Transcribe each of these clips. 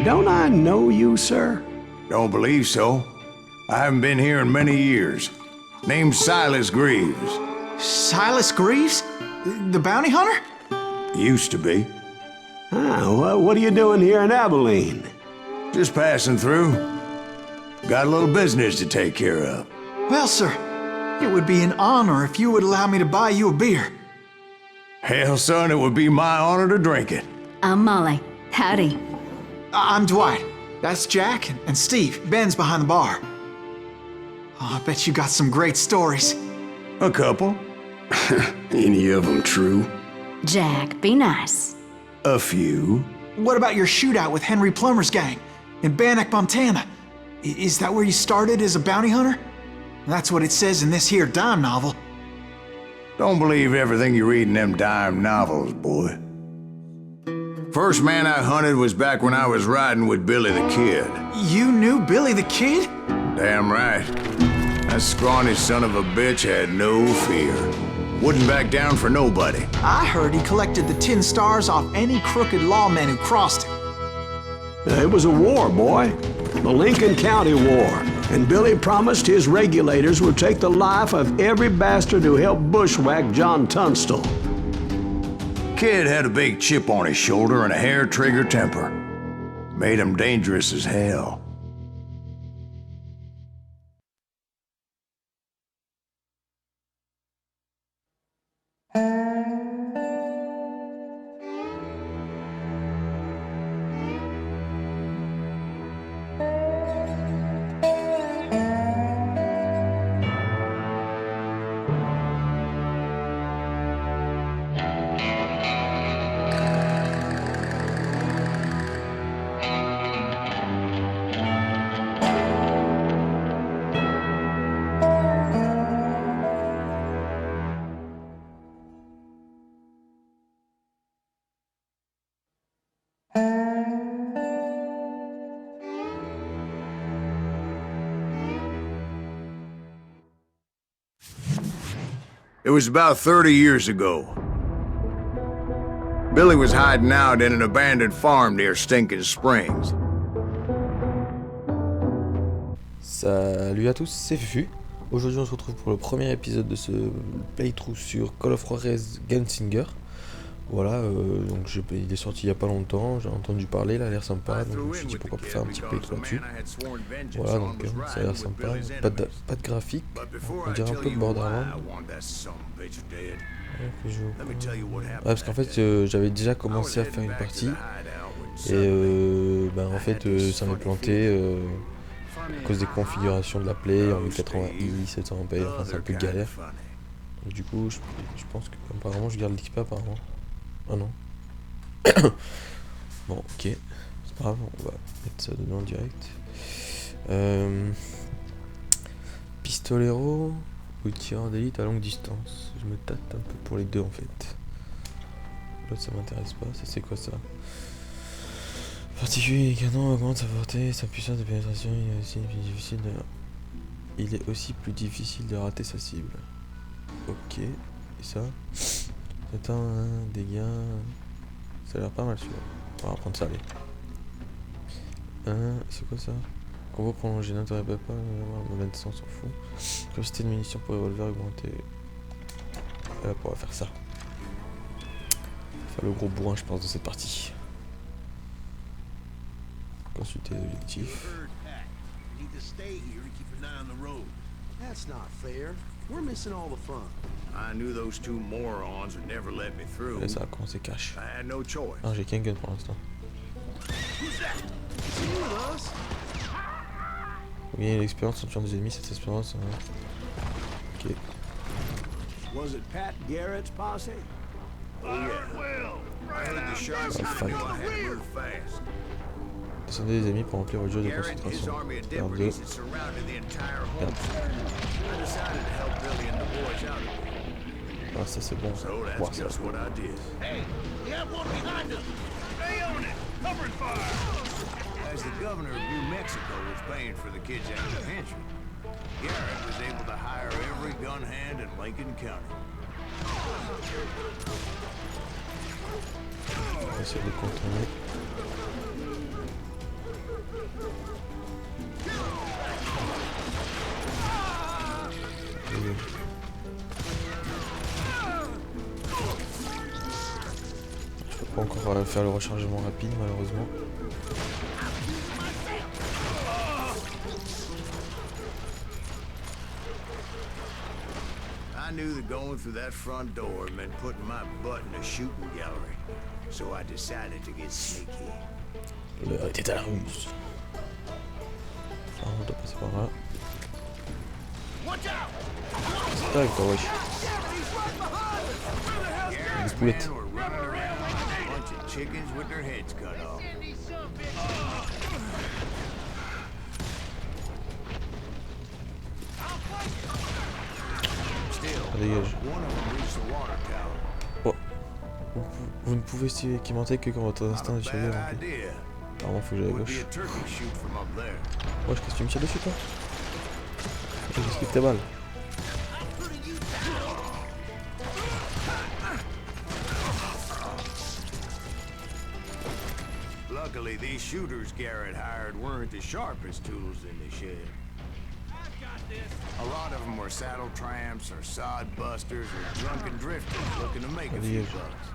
Don't I know you, sir? Don't believe so. I haven't been here in many years. Name's Silas Greaves. Silas Greaves? The bounty hunter? Used to be. Ah, what are you doing here in Abilene? Just passing through. Got a little business to take care of. Well, sir, it would be an honor if you would allow me to buy you a beer. Hell, son, it would be my honor to drink it. I'm Molly. Howdy. I'm Dwight. That's Jack and Steve. Ben's behind the bar. Oh, I bet you got some great stories. A couple. Any of them true? Jack, be nice. A few. What about your shootout with Henry Plummer's gang in Bannock, Montana? Is that where you started as a bounty hunter? That's what it says in this here dime novel. Don't believe everything you read in them dime novels, boy. First man I hunted was back when I was riding with Billy the Kid. You knew Billy the Kid? Damn right. That scrawny son of a bitch had no fear. Wouldn't back down for nobody. I heard he collected the 10 stars off any crooked lawmen who crossed him. It was a war, boy. The Lincoln County War. And Billy promised his regulators would take the life of every bastard who helped bushwhack John Tunstall. Kid had a big chip on his shoulder and a hair-trigger temper. Made him dangerous as hell. It was about 30 years ago. Billy was hiding out in an abandoned farm near Stinking Springs. Salut à tous, c'est Fufu. Aujourd'hui on se retrouve pour le premier épisode de ce playthrough sur Call of Juarez Gunslinger. Voilà, donc il est sorti il y a pas longtemps, j'ai entendu parler, il a l'air sympa, donc je me suis dit pourquoi pas faire un petit playthrough là-dessus. Voilà, donc ça a l'air sympa, pas de graphique, on dirait un peu de Borderlands. Parce qu'en fait j'avais déjà commencé à faire une partie, et en fait ça m'est planté à cause des configurations de la play en 1080i, 720p, enfin c'est un peu galère. Et du coup je pense que apparemment je garde l'XP apparemment. Oh non. Bon, ok. C'est pas grave, on va mettre ça dedans direct. Pistolero ou tireur d'élite à longue distance. Je me tâte un peu pour les deux en fait. L'autre ça m'intéresse pas. Ça c'est quoi ça? Particulier canon augmente sa portée, sa puissance de pénétration. Il est aussi plus difficile de rater sa cible. Ok. Et ça? Attends, hein, dégâts. Ça a l'air pas mal celui-là. On va prendre ça, allez. C'est quoi ça? Combo prolongé, n'intéresse pas, le 25 on s'en fout. Capacité de munitions pour revolver augmentée. Voilà, on va faire ça. Faire le gros bourrin, je pense, de cette partie. Consulter les objectifs. Là, ça a commencé cash. Ah, j'ai qu'un gun pour l'instant. Vous gagnez l'expérience en tuant des ennemis, cette expérience. Ok. C'est fight. Descendez des ennemis pour remplir votre jeu de concentration. R2. Merde. Ah, ça c'est bon ça. Wow, ça. As the governor of New Mexico was paying for the kids' apprehension, Garrett was able to hire every gun hand in Lincoln County. On va essayer de contourner. Je peux pas encore faire le rechargement rapide malheureusement. I knew that going through that front door meant putting my butt in a shooting gallery, so I decided to get sneaky. L'heure était à la ruse. Enfin, on doit passer par là. C'est pas toi, wesh. Des poulettes. Chickens with their heads cut off. Ça dégage. Oh. Vous ne pouvez s'équimenter que quand votre instinct est surveillé. Apparemment, faut que j'aille à gauche. Wesh, qu'est-ce que tu me tires dessus, toi? J'esquive tes balles. Luckily, these shooters Garrett hired weren't the sharpest tools in the shed. A lot of them were saddle tramps or sod busters or drunken drifters looking to make a few bucks.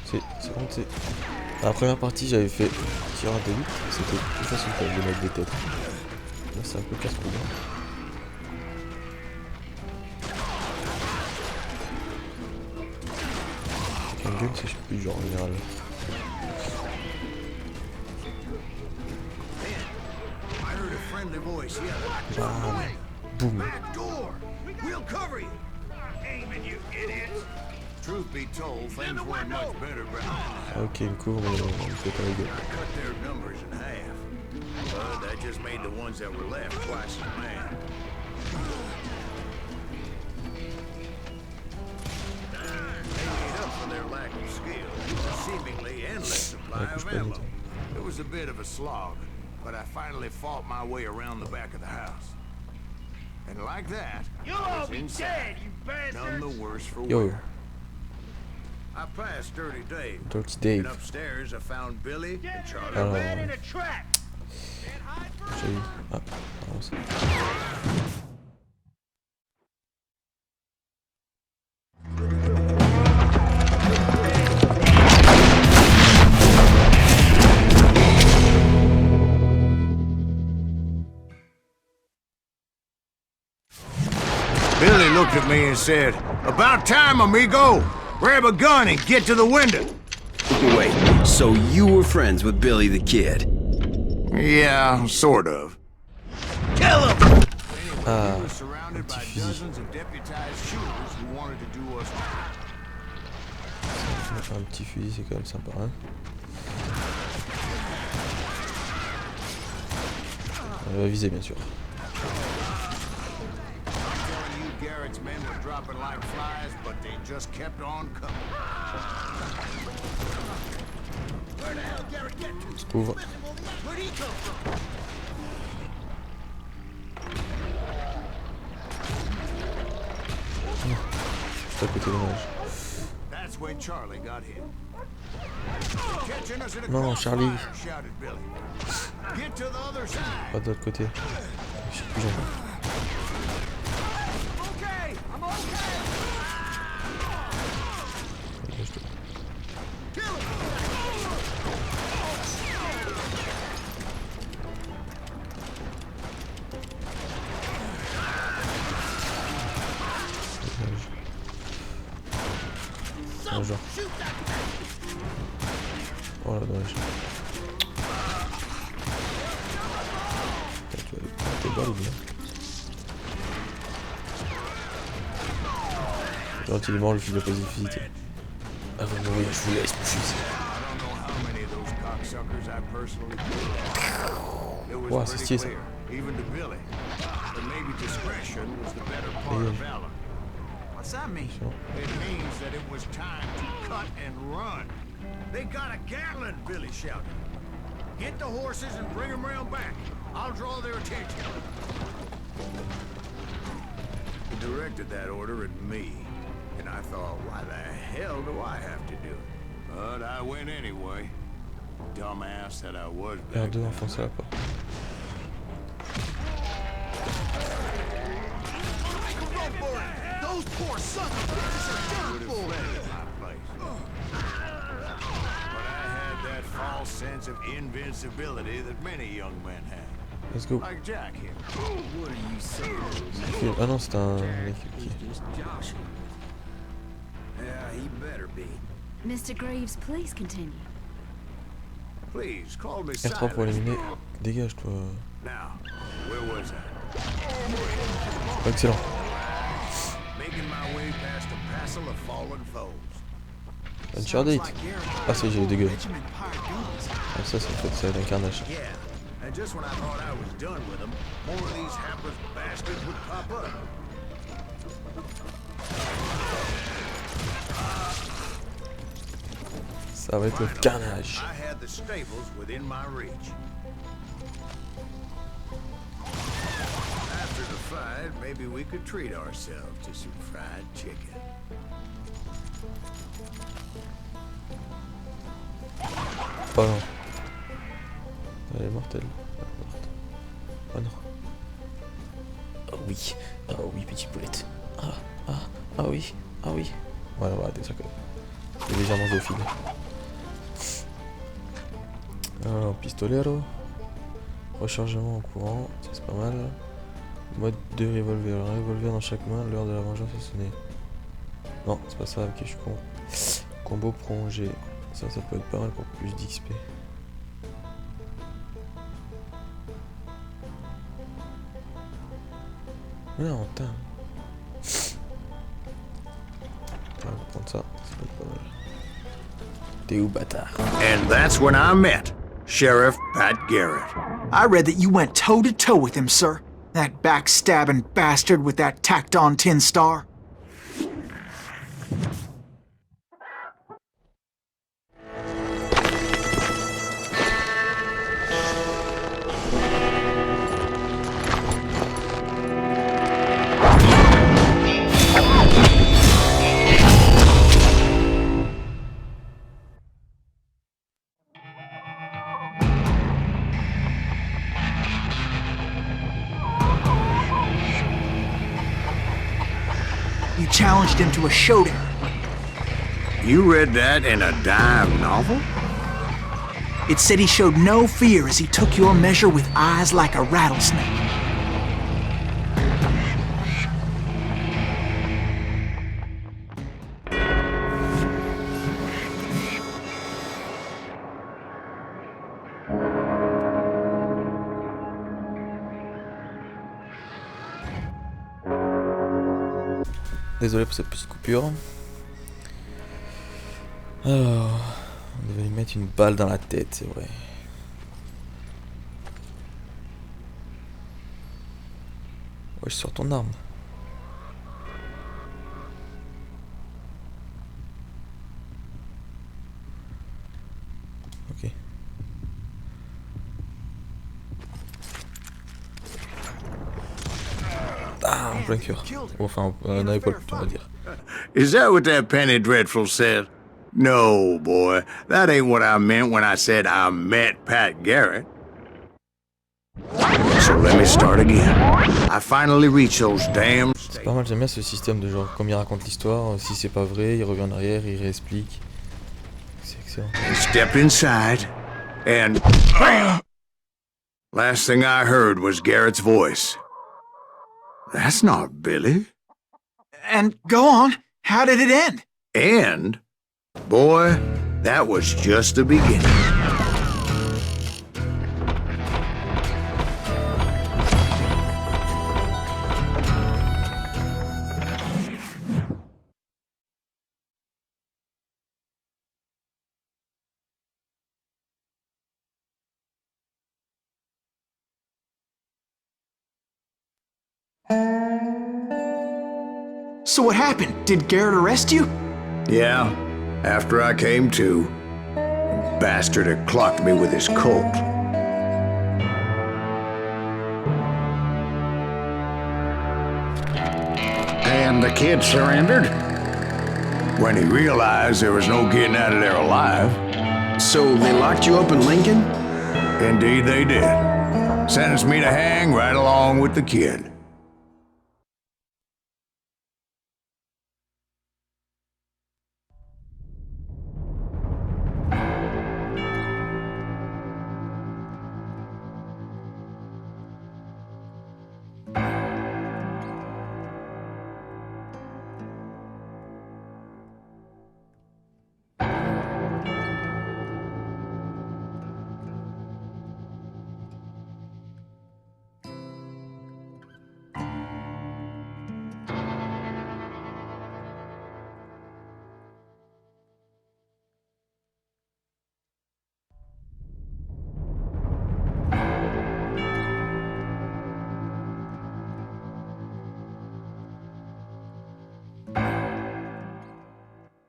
C'est bon, c'est... Dans la première partie, j'avais fait tireur d'élite, c'était plus facile pour les mettre des têtes. Là, c'est un peu casse-couille. C'est un gun, c'est je sais plus, genre en général. Ah, boum. Ok, il me couvre, mais il me fait pas la gueule. It was a bit of a slog, but I finally fought my way around the back of the house. And like that, I was inside, none the worse for wear. I passed Dirty Dave. Dirty Dave. And upstairs I found Billy and Charlie. Alors... J'ai eu... Ah, non, c'est... Billy looked at me and said, "About time, amigo! Grab a gun and get to the window." Wait, so you were friends with Billy the Kid? Yeah, sort of. Kill him! Anyway, he was surrounded by dozens of deputized shooters who wanted to do us harm. Un petit fusil, c'est quand même sympa, hein. On va viser, bien sûr. Garrett's men were dropping like flies, but they just kept on coming. Where the hell Garrett get to? On se couvre. Where'd he come from? Juste à côté de l'image. That's when Charlie got hit. Catching us in a Non, Charlie. crossfire, shouted Billy. Get to the other side. Pas de l'autre côté. Je sais plus jamais. Genre. Oh là, dommage. Tu vas aller prendre tes balles ou bien? Gentiment le fil de positivité. Avant de mourir, je vous laisse mon fusil. Wow, c'est stylé ça. What's that mean? It means that it was time to cut and run. They got a Gatlin, Billy shouted. Get the horses and bring them around back. I'll draw their attention. He directed that order at me, and I thought, why the hell do I have to do it? But I went anyway. dumbass that I was back R2, enfoncer la porte. Those poor sons of bitches are done for. But I had that false sense of invincibility that many young men have. Let's go. Like Jack here. What are you saying? Ok. Ah non, c'est un mec qui... Just joshing. Yeah, he better be. Mr. Greaves, please continue. Please, call me R3 pour éliminer. Dégage toi. Now, where was I? Excellent. Making my way past a passel of fallen foes. Uncharted. Ah c'est j'ai les dégâts. Ah ça c'est en fait ça un carnage. Yeah, and just when I thought I was done with them, more of these hapless bastards would pop up. Ça va être le carnage. I had the stables within my reach. After the fight, maybe we could treat ourselves to some fried chicken. Oh non. Elle est mortelle. Elle est morte. Oh non. Oh oui, petite boulette. Ah oui. Voilà, on va arrêter ça quand même. C'est légèrement zoophile. Alors, pistolero. Rechargement en courant, ça c'est pas mal. Mode de revolver. Un revolver dans chaque main, l'heure de la vengeance a sonné. Non, c'est pas ça, ok, je suis con. Combo prolongé. Ça peut être pas mal pour plus d'XP. Non, putain. On va prendre ça, ça peut être pas mal. T'es où, bâtard? And that's when I met Sheriff Pat Garrett. I read that you went toe-to-toe with him, sir. That backstabbing bastard with that tacked-on tin star. You challenged him to a showdown. You read that in a dime novel? It said he showed no fear as he took your measure with eyes like a rattlesnake. Désolé pour cette petite coupure. Alors, on devait lui mettre une balle dans la tête, c'est vrai. Ouais, je sors ton arme. Ok. Ah, en plein cœur. Enfin, un épaule plutôt, on va dire. Is that what that Penny Dreadful said? No, boy. That ain't what I meant when I said I met Pat Garrett. So let me start again. I finally reached those damn... C'est pas mal, j'aime bien ce système de genre, comme il raconte l'histoire, si c'est pas vrai, il revient en arrière, il réexplique. C'est excellent. I stepped inside, and... Last thing I heard was Garrett's voice. That's not Billy. And go on, how did it end? And, boy, that was just the beginning. So what happened? Did Garrett arrest you? Yeah, after I came to, the bastard had clocked me with his Colt. And the kid surrendered? When he realized there was no getting out of there alive. So they locked you up in Lincoln? Indeed they did. Sentenced me to hang right along with the kid.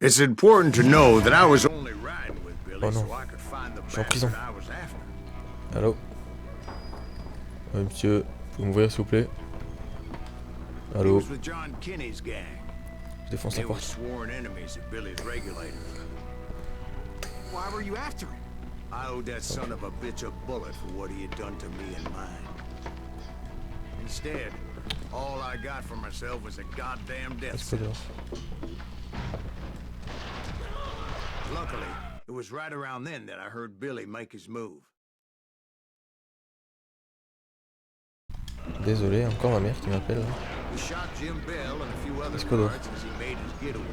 It's important to know that I was only riding with Billy so I could find the bastard I was after. Allô? Monsieur, vous pouvez m'ouvrir s'il vous plaît? Allô? He was with John Kinney's gang. Je défonce la They were porte. sworn enemies of Billy's regulators. Why were you after him? I owed that son of a bitch a bullet for what he had done to me and mine. Instead, all I got for myself was a goddamn death Est-ce que sentence. Luckily, it was right around then that I heard Billy make his move. Désolé, encore ma mère qui m'appelle là. He shot Jim Bell and a few other Qu'est-ce qu'on a? guards as he made his getaway.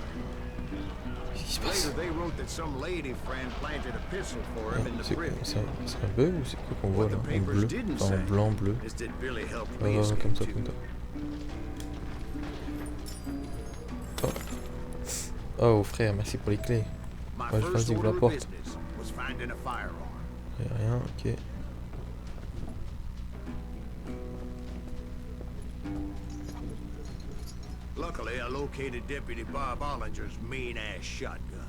Qu'est-ce qui se passe? Later, they wrote that some lady friend planted a pistol for him in the privy. C'est un bug ou c'est quoi qu'on voit What là? the En papers bleu? didn't Enfin en say blanc, bleu. is that Billy helped Ouais, me ouais, escape comme ça, too. comme ça. Oh. Oh frère, merci pour les clés. My Ouais, je first ouvre la order of porte. business was finding a firearm. Y'a rien, ok. Luckily, I located Deputy Bob Ollinger's mean-ass shotgun.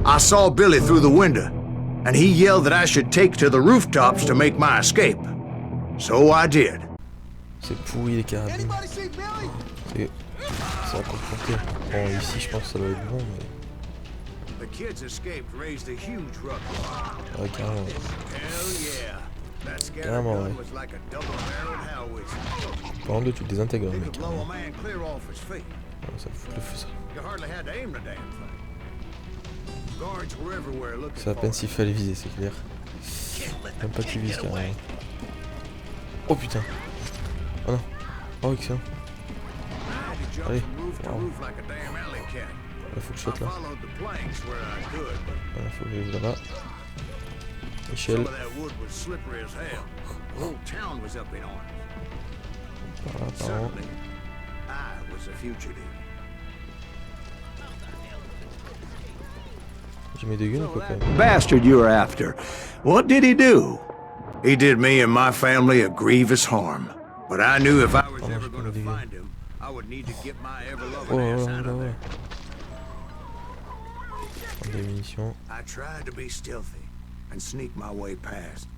I saw Billy through the window, and he yelled that I should take to the rooftops to make my escape. So I did. C'est pourri les carabines. C'est encore porté. Bon, ici je pense que ça doit être bon, mais. The kids escaped raised a huge ruckus. Ouais, carrément. Hell yeah. That scatter Carrément, gun ouais. was like a double-barreled howitzer. Par contre, tu le désintègres, It mec. could blow a man clear off his feet. Ouais, ça fout le feu ça. You hardly had to aim the damn thing. Guards were everywhere looking C'est à for peine him. s'il fallait viser, c'est clair. Même pas que tu vises carrément. Oh putain. Oh non. Oh excellent. He jumped Allez. from roof to Wow. roof like a damn alley cat. Il faut que je I saute là. followed the planks where I could, but Voilà, faut que j'aille là-bas. some Échelle. of that wood was slippery as hell. The whole town was up in arms. Par là, par en haut. Suddenly, I was a fugitive. J'ai mes deux gueules ou quoi quand même? Bastard you were after. What did he do? He did me and my family a grievous harm. But I knew if I was Oh, ever je going to peux me find him, I would need to get my Oh ever-loving ass là out là of là. there. Prendre des munitions. I tried to be stealthy and sneak my way past.